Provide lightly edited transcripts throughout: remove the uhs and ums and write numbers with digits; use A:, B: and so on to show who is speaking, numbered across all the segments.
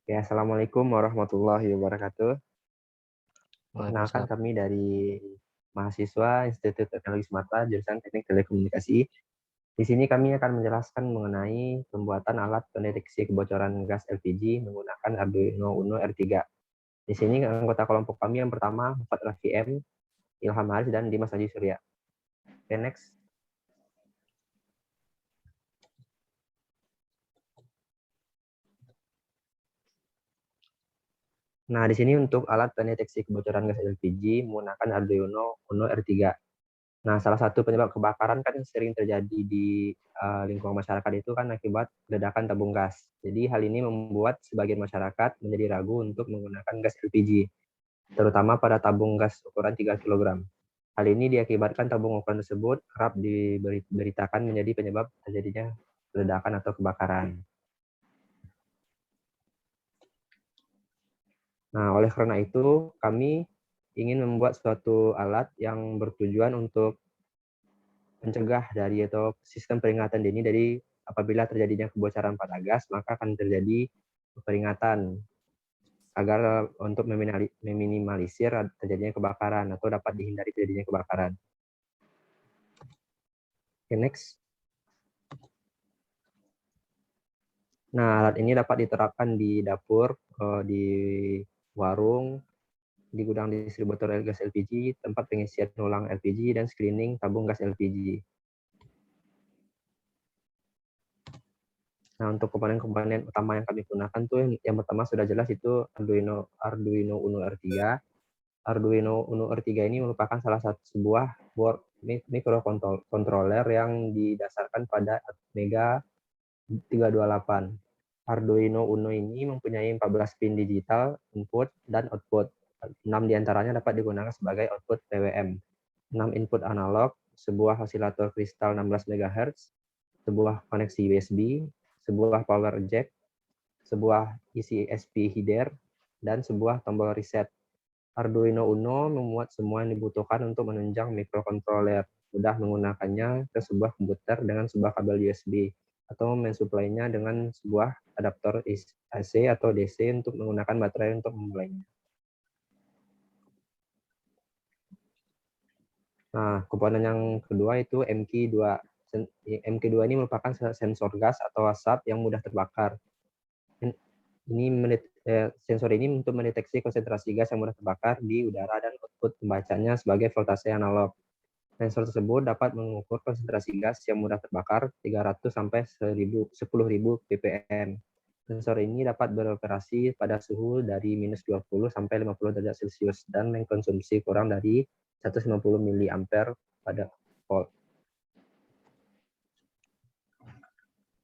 A: Ya, Assalamualaikum warahmatullahi wabarakatuh. Perkenalkan
B: Waalaikumsalam.
A: kami dari mahasiswa Institut Teknologi Sumatera, jurusan Teknik Telekomunikasi. Di sini kami akan menjelaskan mengenai pembuatan alat pendeteksi kebocoran gas LPG menggunakan Arduino Uno R3. Di sini anggota kelompok kami yang pertama, Muhammad Rafi M, Ilham Haris, dan Dimas Haji Surya. Okay, next. Nah, di sini untuk alat pendeteksi kebocoran gas LPG menggunakan Arduino Uno R3. Nah, salah satu penyebab kebakaran kan yang sering terjadi di lingkungan masyarakat itu kan akibat ledakan tabung gas. Jadi hal ini membuat sebagian masyarakat menjadi ragu untuk menggunakan gas LPG, terutama pada tabung gas ukuran 3 kg. Hal ini diakibatkan tabung ukuran tersebut kerap diberitakan menjadi penyebab terjadinya ledakan atau kebakaran. Nah, oleh karena itu, kami ingin membuat suatu alat yang bertujuan untuk mencegah dari atau sistem peringatan dini dari apabila terjadinya kebocoran pada gas, maka akan terjadi peringatan agar untuk meminimalisir terjadinya kebakaran atau dapat dihindari terjadinya kebakaran. Okay, next. Nah, alat ini dapat diterapkan di dapur, di warung, di gudang distributor gas LPG, tempat pengisian ulang LPG, dan screening tabung gas LPG. Nah, untuk komponen-komponen utama yang kami gunakan tuh yang pertama sudah jelas itu Arduino Uno R3. Arduino Uno R3 ini merupakan salah satu sebuah board microcontroller yang didasarkan pada Mega 328. Arduino Uno ini mempunyai 14 pin digital input dan output. 6 diantaranya dapat digunakan sebagai output PWM. 6 input analog, sebuah osilator kristal 16 MHz, sebuah koneksi USB, sebuah power jack, sebuah ECSP header, dan sebuah tombol reset. Arduino Uno memuat semua yang dibutuhkan untuk menunjang microcontroller. Mudah menggunakannya ke sebuah komputer dengan sebuah kabel USB atau mensuplainya dengan sebuah adaptor AC atau DC untuk menggunakan baterai untuk memulainya. Nah, komponen yang kedua itu MQ2. MQ2 ini merupakan sensor gas atau asap yang mudah terbakar. Sensor ini untuk mendeteksi konsentrasi gas yang mudah terbakar di udara dan output pembacanya sebagai voltase analog. Sensor tersebut dapat mengukur konsentrasi gas yang mudah terbakar 300 sampai 10.000 ppm. Sensor ini dapat beroperasi pada suhu dari minus 20 sampai 50 derajat Celcius dan mengkonsumsi kurang dari 150 mA pada volt.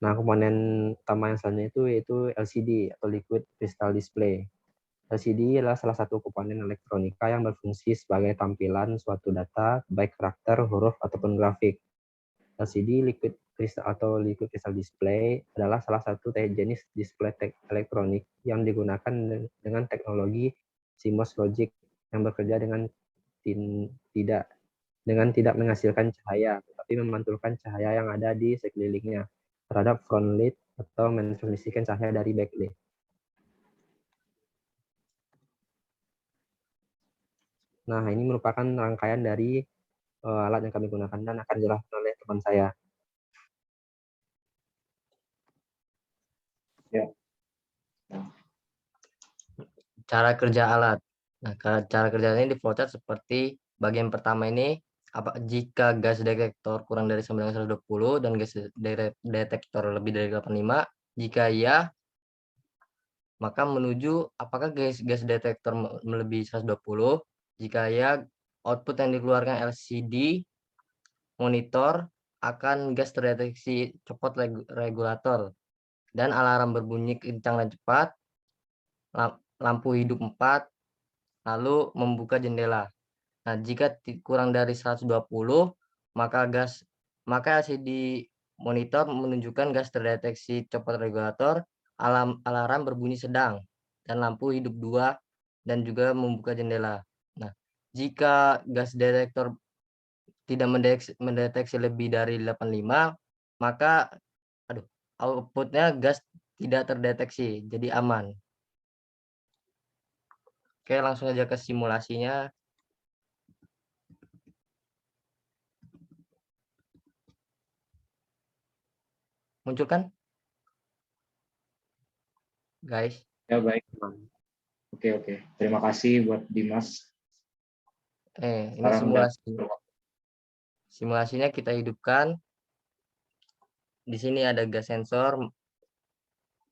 A: Nah, komponen utama yang selanjutnya itu yaitu LCD atau Liquid Crystal Display. LCD adalah salah satu komponen elektronika yang berfungsi sebagai tampilan suatu data, baik karakter, huruf, ataupun grafik. LCD Liquid Crystal atau Liquid Crystal Display adalah salah satu jenis display elektronik yang digunakan dengan teknologi CMOS logic yang bekerja tidak menghasilkan cahaya, tetapi memantulkan cahaya yang ada di sekelilingnya terhadap front light atau mentransmisikan cahaya dari backlight. Nah, ini merupakan rangkaian dari alat yang kami gunakan dan akan dijelaskan oleh teman saya.
B: Ya. Cara kerja alat. Nah, cara kerja ini dipotret seperti bagian pertama ini, jika gas detektor kurang dari 920 dan gas detektor lebih dari 85, jika ya, maka menuju apakah gas detektor melebihi 120, jika ya, output yang dikeluarkan LCD monitor akan gas terdeteksi copot regulator dan alarm berbunyi kencang dan cepat, lampu hidup 4, lalu membuka jendela. Nah, jika kurang dari 120, maka LCD monitor menunjukkan gas terdeteksi copot regulator, alarm berbunyi sedang, dan lampu hidup 2, dan juga membuka jendela. Nah, jika gas detektor tidak mendeteksi lebih dari 85, maka outputnya gas tidak terdeteksi, jadi aman. Oke, langsung aja ke simulasinya. Muncul kan, guys?
C: Ya baik. Oke. Terima kasih buat Dimas.
B: Ini
C: Sekarang udah
B: simulasinya kita hidupkan. Di sini ada gas sensor,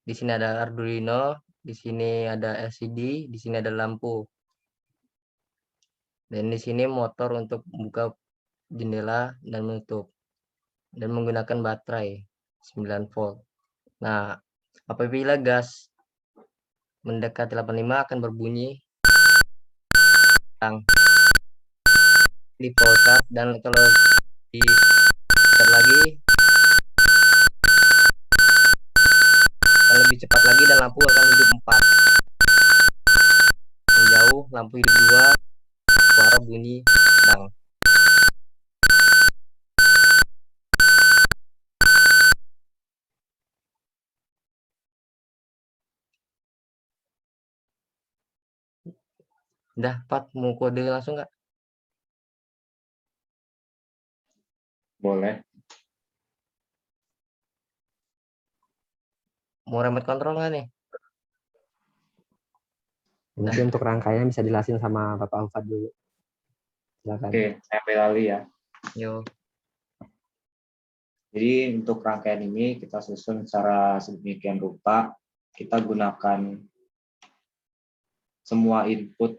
B: di sini ada Arduino, di sini ada LCD, di sini ada lampu. Dan di sini motor untuk buka jendela dan menutup. Dan menggunakan baterai 9 volt. Nah, apabila gas mendekati 85 akan berbunyi yang di power dan kalau di lagi yang lebih cepat lagi dan lampu akan hidup 4. Yang jauh lampu hidup 2, suara bunyi sedang. Udah, Pak, mau kode langsung nggak?
C: boleh.
B: Mau remote control nggak nih?
A: Mungkin untuk rangkaiannya bisa dijelasin sama Bapak Alfat dulu. Silakan.
C: Oke, saya Belali ya.
B: Yo,
C: Jadi untuk rangkaian ini kita susun secara sedemikian rupa. Kita gunakan semua input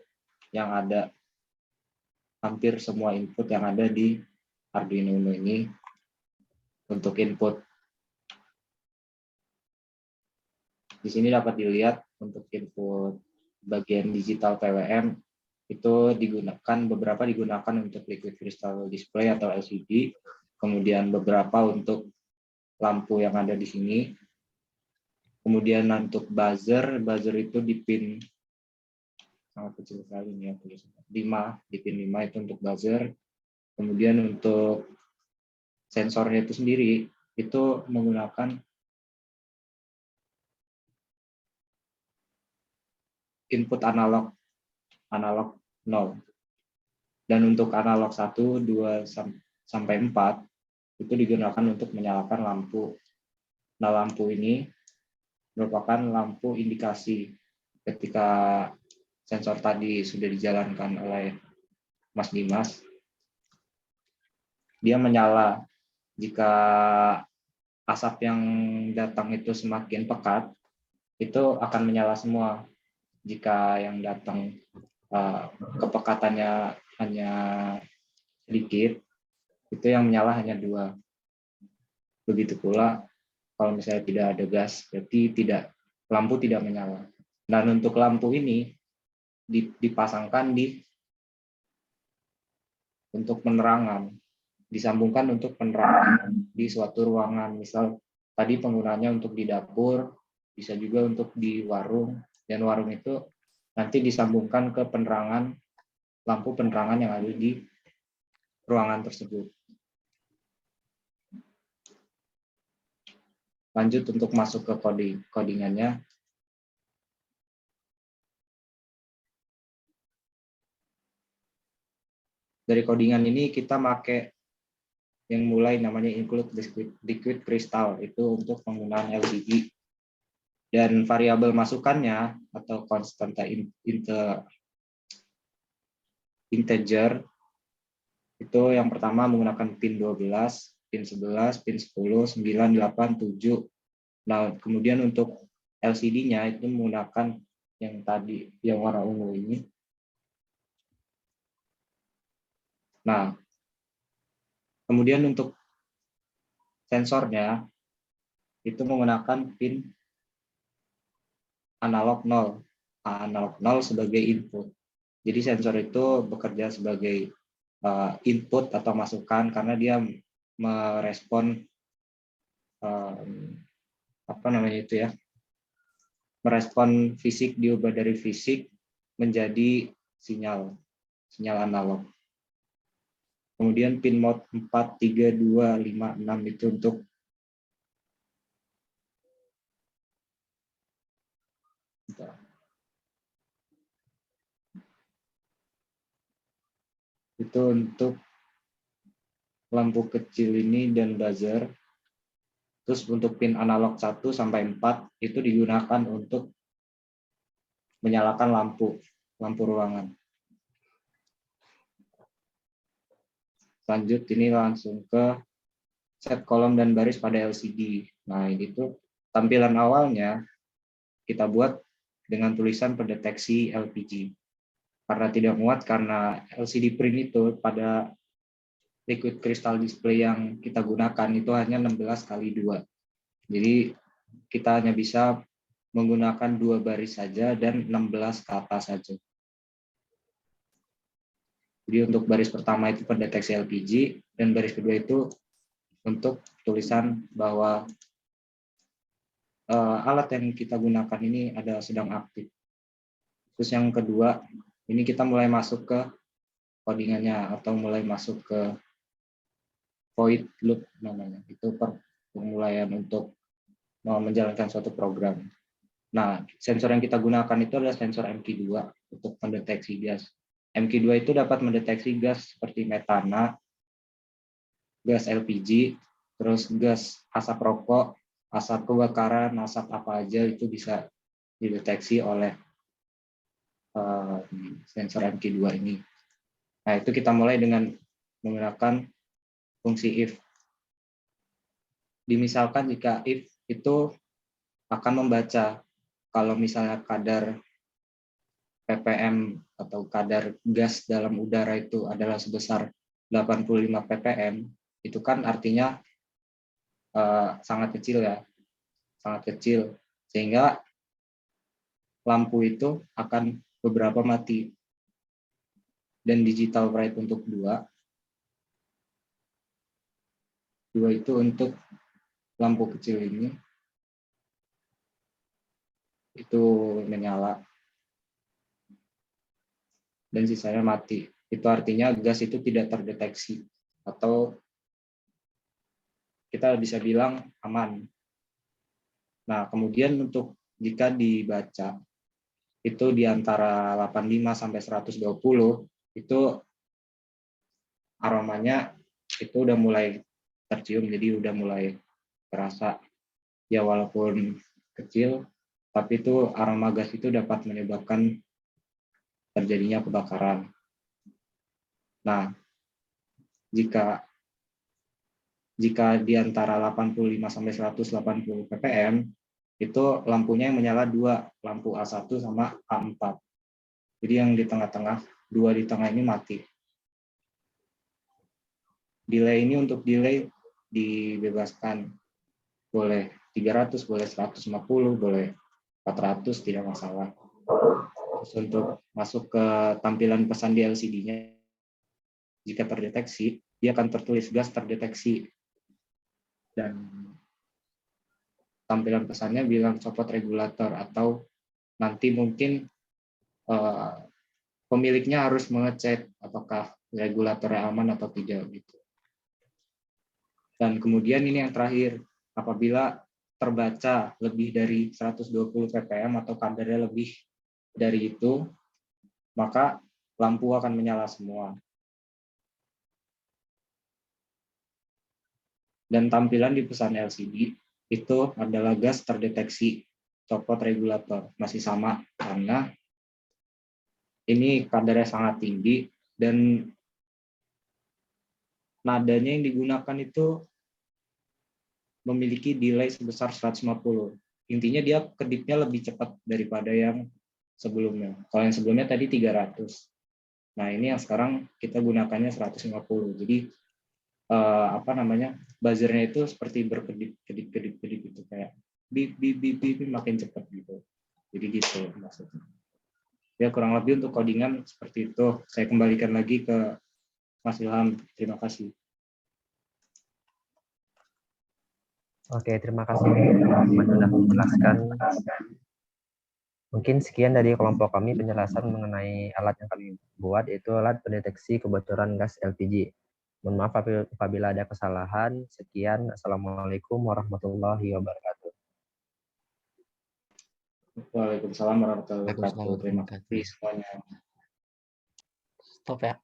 C: yang ada, hampir semua input yang ada di Arduino Uno ini untuk input. Di sini dapat dilihat untuk input bagian digital PWM itu beberapa digunakan untuk liquid crystal display atau LCD, kemudian beberapa untuk lampu yang ada di sini. Kemudian untuk buzzer itu di pin sangat kecil sekali nih ya, 5 di pin 5 itu untuk buzzer. Kemudian untuk sensornya itu sendiri itu menggunakan input analog 0. Dan untuk analog 1, 2 sampai 4 itu digunakan untuk menyalakan lampu. Nah, lampu ini merupakan lampu indikasi ketika sensor tadi sudah dijalankan oleh Mas Dimas. Dia menyala jika asap yang datang itu semakin pekat, itu akan menyala semua. Jika yang datang kepekatannya hanya sedikit, itu yang menyala hanya 2. Begitu pula kalau misalnya tidak ada gas, berarti lampu tidak menyala. Dan untuk lampu ini dipasangkan untuk penerangan, disambungkan untuk penerangan di suatu ruangan. Misal tadi penggunanya untuk di dapur, bisa juga untuk di warung, dan warung itu nanti disambungkan ke lampu penerangan yang ada di ruangan tersebut. Lanjut untuk masuk ke codingannya. Dari codingan ini kita pakai yang mulai namanya include liquid crystal, itu untuk penggunaan LCD. Dan variabel masukannya atau konstanta integer itu yang pertama menggunakan pin 12, pin 11, pin 10, 9, 8, 7. Nah, kemudian untuk LCD-nya itu menggunakan yang tadi, yang warna ungu ini. Nah, kemudian untuk sensornya itu menggunakan pin analog 0. Analog 0 sebagai input. Jadi sensor itu bekerja sebagai input atau masukan karena dia merespon merespon fisik, diubah dari fisik menjadi sinyal analog. Kemudian pin mode 4, 3, 2, 5, 6 itu untuk itu untuk lampu kecil ini dan buzzer. Terus untuk pin analog 1 sampai 4 itu digunakan untuk menyalakan lampu ruangan. Lanjut ini langsung ke set kolom dan baris pada LCD. Nah, itu tampilan awalnya kita buat dengan tulisan pendeteksi LPG. Karena tidak muat, karena LCD print itu pada liquid crystal display yang kita gunakan itu hanya 16 kali 2. Jadi kita hanya bisa menggunakan 2 baris saja dan 16 ke atas saja. Jadi untuk baris pertama itu pendeteksi LPG, dan baris kedua itu untuk tulisan bahwa alat yang kita gunakan ini ada sedang aktif. Terus yang kedua, ini kita mulai masuk ke codingannya atau mulai masuk ke void loop namanya. Itu permulaian untuk menjalankan suatu program. Nah, sensor yang kita gunakan itu adalah sensor MQ2 untuk mendeteksi gas. MQ2 itu dapat mendeteksi gas seperti metana, gas LPG, terus gas asap rokok, asap kebakaran, asap apa aja itu bisa dideteksi oleh sensor MQ2 ini. Nah, itu kita mulai dengan menggunakan fungsi if. Dimisalkan jika if itu akan membaca kalau misalnya kadar ppm atau kadar gas dalam udara itu adalah sebesar 85 ppm, itu kan artinya sangat kecil ya, sangat kecil, sehingga lampu itu akan beberapa mati. Dan digital bright untuk 2 itu untuk lampu kecil ini itu menyala dan sisanya mati. Itu artinya gas itu tidak terdeteksi atau kita bisa bilang aman. Nah, kemudian untuk jika dibaca itu di antara 85 sampai 120 itu aromanya itu udah mulai tercium, jadi udah mulai terasa ya, walaupun kecil tapi itu aroma gas itu dapat menyebabkan terjadinya kebakaran. Nah, jika di antara 85 sampai 180 ppm itu lampunya yang menyala 2, lampu A1 sama A4. Jadi yang di tengah-tengah, 2 di tengah ini mati. Delay ini untuk delay dibebaskan. Boleh 300, boleh 150, boleh 400, tidak masalah. Terus untuk masuk ke tampilan pesan di LCD-nya, jika terdeteksi, dia akan tertulis gas terdeteksi. Dan tampilan pesannya bilang copot regulator, atau nanti mungkin pemiliknya harus mengecek apakah regulatornya aman atau tidak gitu. Dan kemudian ini yang terakhir, apabila terbaca lebih dari 120 ppm atau kadarnya lebih dari itu, maka lampu akan menyala semua. Dan tampilan di pesan LCD itu adalah gas terdeteksi, copot regulator, masih sama karena ini kadarnya sangat tinggi dan nadanya yang digunakan itu memiliki delay sebesar 150. Intinya dia kedipnya lebih cepat daripada yang sebelumnya. Kalau yang sebelumnya tadi 300. Nah, ini yang sekarang kita gunakannya 150. Jadi buzzernya itu seperti berkedip-kedip gitu, kayak bip bip bip bip makin cepat gitu. Jadi gitu maksudnya. Ya, kurang lebih untuk codingan seperti itu. Saya kembalikan lagi ke Mas Ilham. Terima kasih.
A: Oke, terima kasih Mas sudah menjelaskan. Mungkin sekian dari kelompok kami penjelasan mengenai alat yang kami buat, yaitu alat pendeteksi kebocoran gas LPG. Mohon maaf apabila ada kesalahan. Sekian. Assalamualaikum warahmatullahi wabarakatuh.
C: Waalaikumsalam warahmatullahi wabarakatuh. Terima kasih semuanya.
B: Stop ya.